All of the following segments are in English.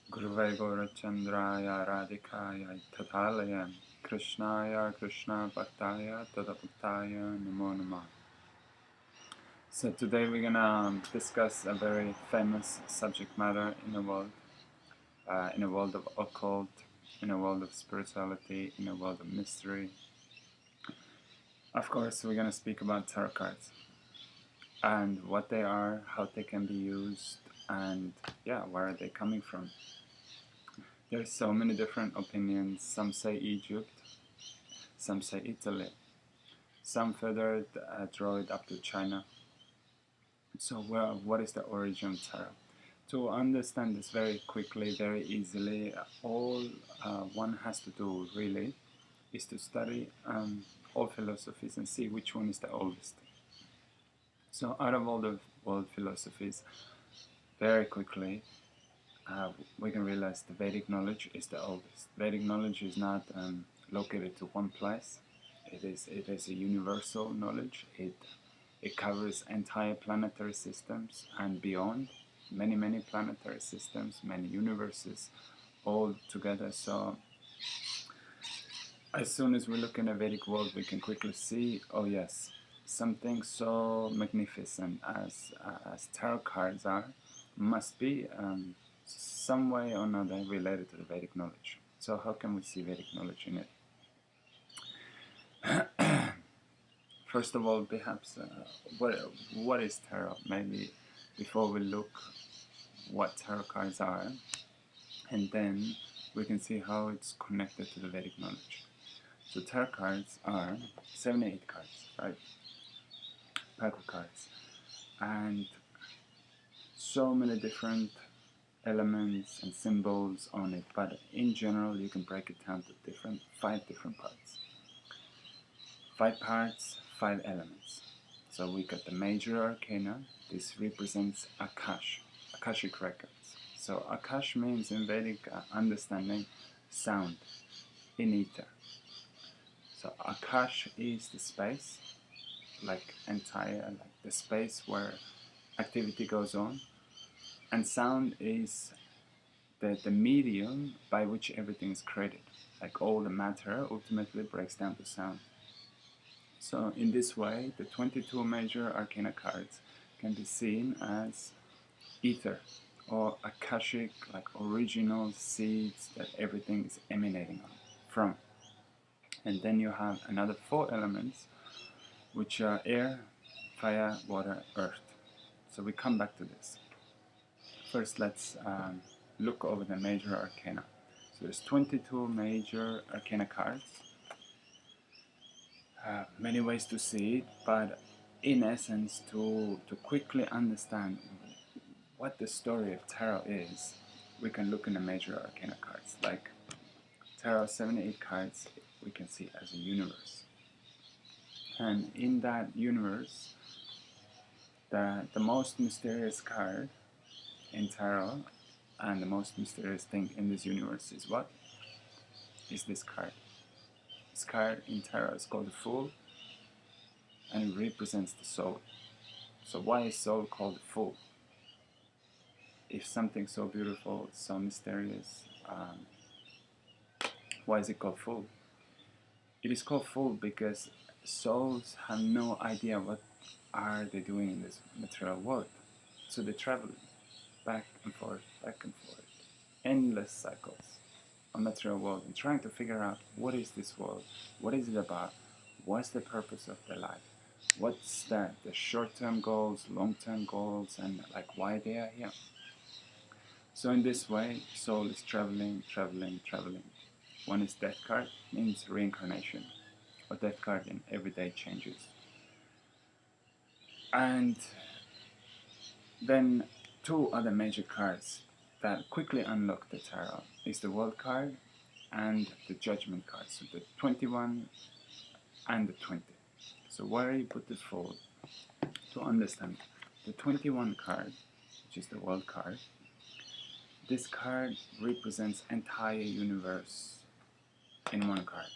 Gurvai Gaurachandraya Radhikaya Tathalaya Krishnaya Krishna Bhaktaya Tadabhaktaya Namo Namah. So today we're gonna discuss a very famous subject matter in a world of occult, in a world of spirituality, in a world of mystery. Of course, we're gonna speak about tarot cards and what they are, how they can be used, and yeah, where are they coming from? There's so many different opinions. Some say Egypt, some say Italy, some further draw it up to China. So what is the origin of tarot? To understand this very quickly, very easily, all one has to do really is to study all philosophies and see which one is the oldest. So out of all the world philosophies, very quickly we can realize the Vedic knowledge is the oldest. Vedic knowledge is not located to one place. It is a universal knowledge. It covers entire planetary systems and beyond, many planetary systems, many universes, all together. So as soon as we look in the Vedic world, we can quickly see, oh yes, something so magnificent as tarot cards are, must be some way or another related to the Vedic knowledge. So how can we see Vedic knowledge in it? First of all, perhaps, what is tarot? Maybe before we look what tarot cards are, and then we can see how it's connected to the Vedic knowledge. So tarot cards are 78 cards, right? Pack of cards, and so many different elements and symbols on it. But in general, you can break it down to five different parts. 5 parts, 5 elements. So we got the major arcana. This represents Akashic records. So Akash means in Vedic understanding sound in ether. So Akash is the space, like the space where activity goes on, and sound is the medium by which everything is created. Like all the matter ultimately breaks down to sound. So in this way, the 22 major arcana cards can be seen as ether or Akashic, like original seeds that everything is emanating from. And then you have another 4 elements, which are air, fire, water, earth. So we come back to this. First, let's look over the major arcana. So there's 22 major arcana cards. Many ways to see it, but in essence, to quickly understand what the story of tarot is, we can look in the major arcana cards. Like tarot 78 cards, we can see as a universe. And in that universe, the most mysterious card in tarot and the most mysterious thing in this universe is what? Is this card. This card in tarot is called the Fool, and it represents the soul. So why is soul called the Fool? If something so beautiful, so mysterious, why is it called Fool? It is called Fool because souls have no idea what are they doing in this material world. So they travel back and forth, endless cycles of material world and trying to figure out what is this world, what is it about, what's the purpose of their life, what's the short-term goals, long-term goals, and like why they are here. So in this way, soul is traveling. One is death card, means reincarnation, or death card in everyday changes. And then 2 other major cards that quickly unlock the tarot is the World card and the Judgment card. So the 21 and the 20. So where you put the Fool, to understand the 21 card, which is the World card, this card represents entire universe in one card.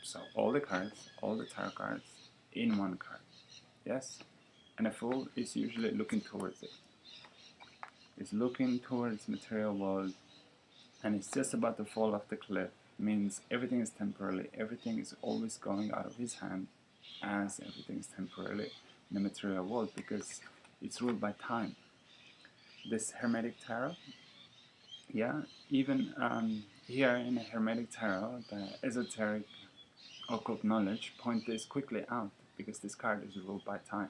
So all the cards, all the tarot cards in one card. Yes? And a Fool is usually looking towards it. Is looking towards material world and it's just about to fall off the cliff, means everything is temporarily, everything is always going out of his hand, as everything is temporarily in the material world, because it's ruled by time. This Hermetic Tarot, yeah, even here in the Hermetic Tarot, the esoteric occult knowledge point this quickly out, because this card is ruled by time.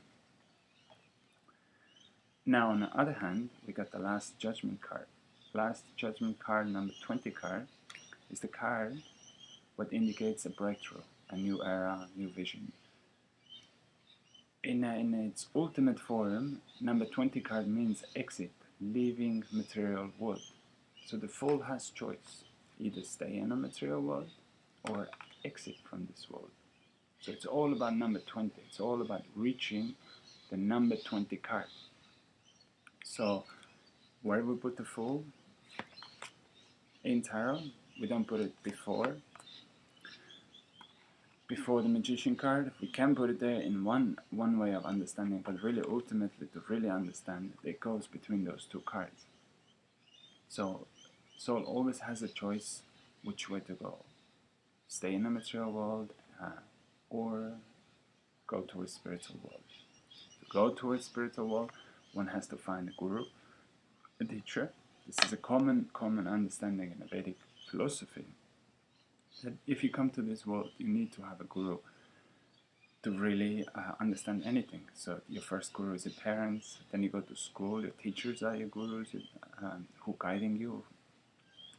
Now, on the other hand, we got the Last Judgment card. Last Judgment card, number 20 card, is the card what indicates a breakthrough, a new era, new vision. In its ultimate form, number 20 card means exit, leaving material world. So the Fool has choice, either stay in a material world or exit from this world. So it's all about number 20, it's all about reaching the number 20 card. So where do we put the Fool in tarot? We don't put it before the Magician card. We can put it there in one way of understanding, but really ultimately to really understand it goes between those two cards. So soul always has a choice which way to go. Stay in the material world or go towards spiritual world. To go towards spiritual world, one has to find a guru, a teacher. This is a common understanding in the Vedic philosophy, that if you come to this world, you need to have a guru to really understand anything. So your first guru is your parents, then you go to school, your teachers are your gurus, who guiding you,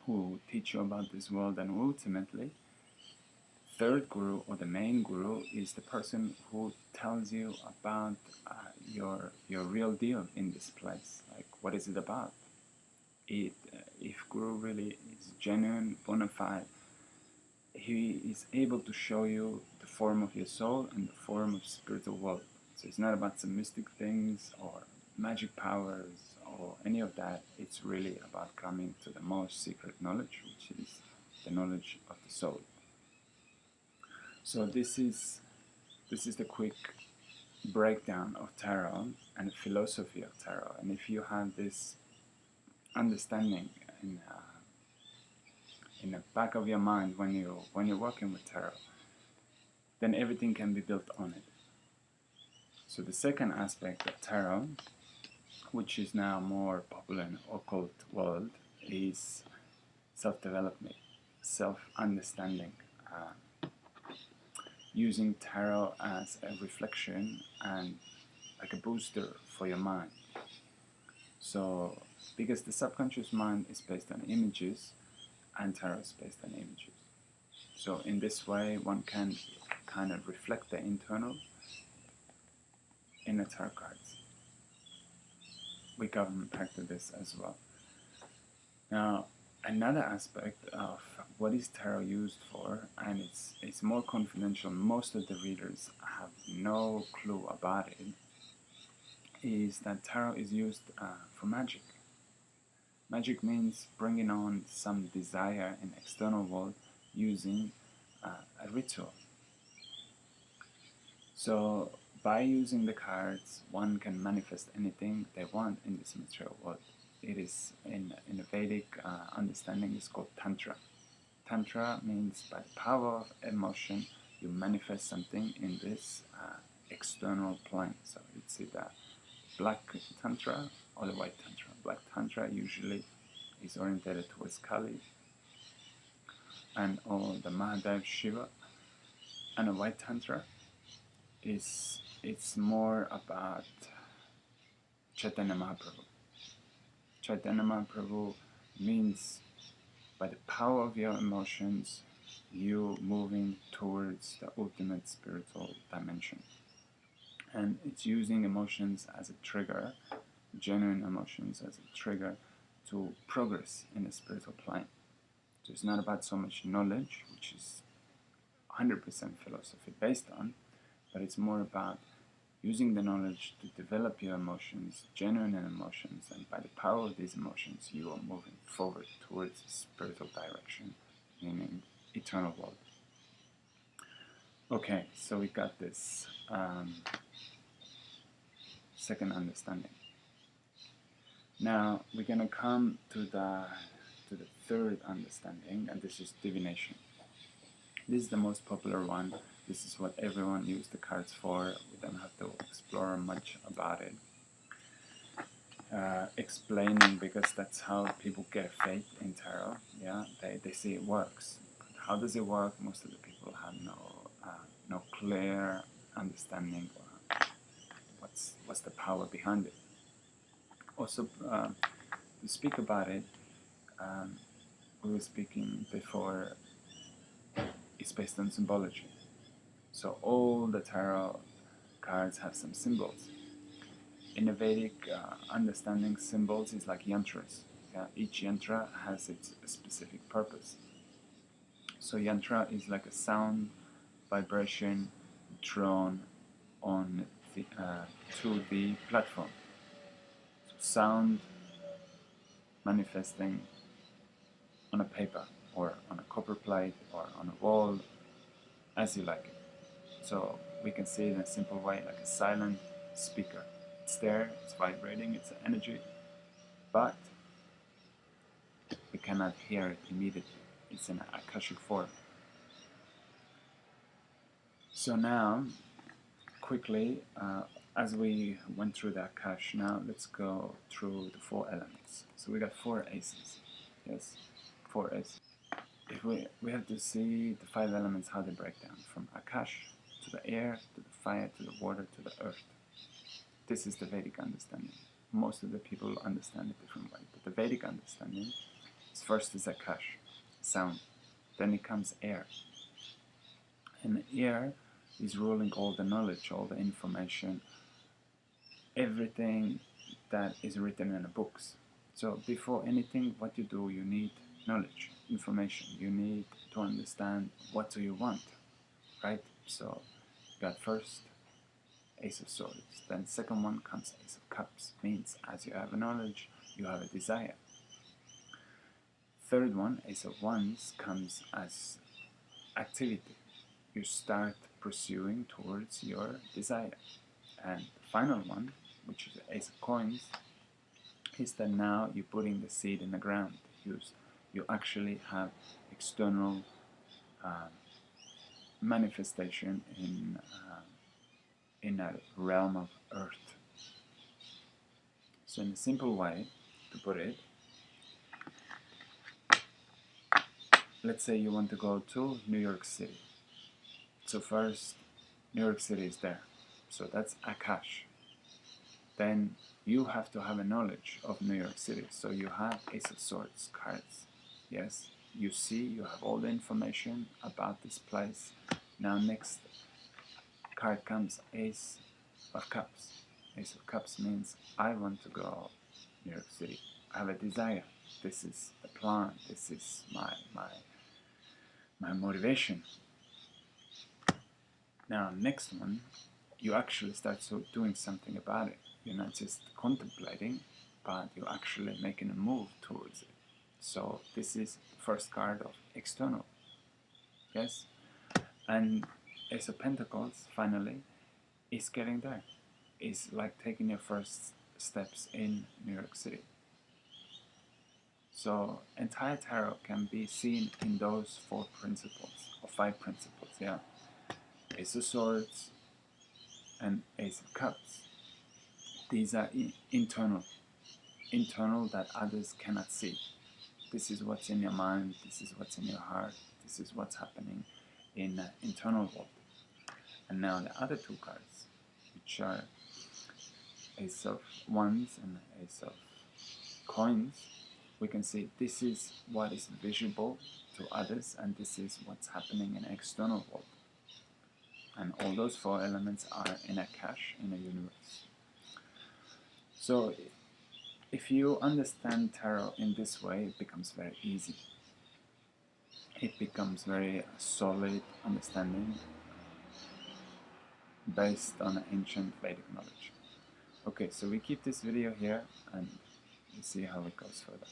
who teach you about this world, and ultimately, third guru, or the main guru, is the person who tells you about your real deal in this place. Like, what is it about? If guru really is genuine, bona fide, he is able to show you the form of your soul and the form of spiritual world. So it's not about some mystic things or magic powers or any of that. It's really about coming to the most secret knowledge, which is the knowledge of the soul. So this is the quick breakdown of tarot and the philosophy of tarot. And if you have this understanding in the back of your mind when you're working with tarot, then everything can be built on it. So the second aspect of tarot, which is now more popular in the occult world, is self-development, self-understanding, using tarot as a reflection and like a booster for your mind. So because the subconscious mind is based on images, and tarot is based on images. So in this way, one can kind of reflect the internal in the tarot cards. We come back to this as well. Now, another aspect of what is tarot used for, and it's more confidential, most of the readers have no clue about it, is that tarot is used for magic. Magic means bringing on some desire in the external world using a ritual. So by using the cards, one can manifest anything they want in this material world. It is in the Vedic understanding is called Tantra. Tantra means by the power of emotion, you manifest something in this external plane. So it's either Black Tantra or the White Tantra. Black Tantra usually is oriented towards Kali and or the Mahadev Shiva, and the White Tantra it's more about Chaitanya Mahaprabhu. Chaitanya Mahaprabhu means by the power of your emotions, you moving towards the ultimate spiritual dimension. And it's using emotions as a trigger, genuine emotions as a trigger to progress in the spiritual plane. So it's not about so much knowledge, which is 100% philosophy based on, but it's more about using the knowledge to develop your emotions, genuine emotions, and by the power of these emotions, you are moving forward towards a spiritual direction, meaning eternal world. Okay, so we got this second understanding. Now we're gonna come to to the third understanding, and this is divination. This is the most popular one. This is what everyone uses the cards for. We don't have to explore much about it. Explaining, because that's how people get faith in tarot. Yeah, they see it works. How does it work? Most of the people have no clear understanding of what's the power behind it. Also, to speak about it, we were speaking before, it's based on symbology. So all the tarot cards have some symbols. In the Vedic understanding, symbols is like yantras. Yeah? Each yantra has its specific purpose. So yantra is like a sound, vibration drawn on to the platform. So sound manifesting on a paper or on a copper plate or on a wall, as you like it. So we can see it in a simple way, like a silent speaker. It's there, it's vibrating, it's energy, but we cannot hear it immediately. It's in akashic form. So now, quickly, as we went through the akash, now let's go through the 4 elements. So we got 4 aces. Yes, 4 aces. If we have to see the 5 elements, how they break down, from akash to the air, to the fire, to the water, to the earth. This is the Vedic understanding. Most of the people understand it different way, but the Vedic understanding is first is akash, sound. Then it comes air. And air is ruling all the knowledge, all the information, everything that is written in the books. So before anything, what you do, you need knowledge, information. You need to understand what do you want, right? So you got first Ace of Swords. Then second one comes Ace of Cups. Means as you have a knowledge, you have a desire. Third one, Ace of Wands, comes as activity. You start pursuing towards your desire. And the final one, which is the Ace of Coins, is that now you're putting the seed in the ground. You actually have external manifestation in a realm of earth. So in a simple way to put it, let's say you want to go to New York City. So first, New York City is there. So that's Akash. Then you have to have a knowledge of New York City. So you have Ace of Swords cards. Yes, you see, you have all the information about this place. Now next card comes Ace of Cups. Ace of Cups means I want to go New York City. I have a desire. This is the plan. This is my motivation. Now next one, you actually start doing something about it. You're not just contemplating, but you're actually making a move towards it. So this is the first card of external. Yes? And Ace of Pentacles, finally, is getting there. It's like taking your first steps in New York City. So entire tarot can be seen in those 4 principles, or 5 principles, yeah. Ace of Swords and Ace of Cups. These are internal that others cannot see. This is what's in your mind, this is what's in your heart, this is what's happening in the internal world. And now the other 2 cards, which are Ace of Wands and Ace of Coins, we can see this is what is visible to others, and this is what's happening in the external world. And all those 4 elements are in Akash, in the universe. So if you understand tarot in this way, it becomes very easy. It becomes very solid understanding based on ancient Vedic knowledge. Okay, so we keep this video here and we see how it goes further.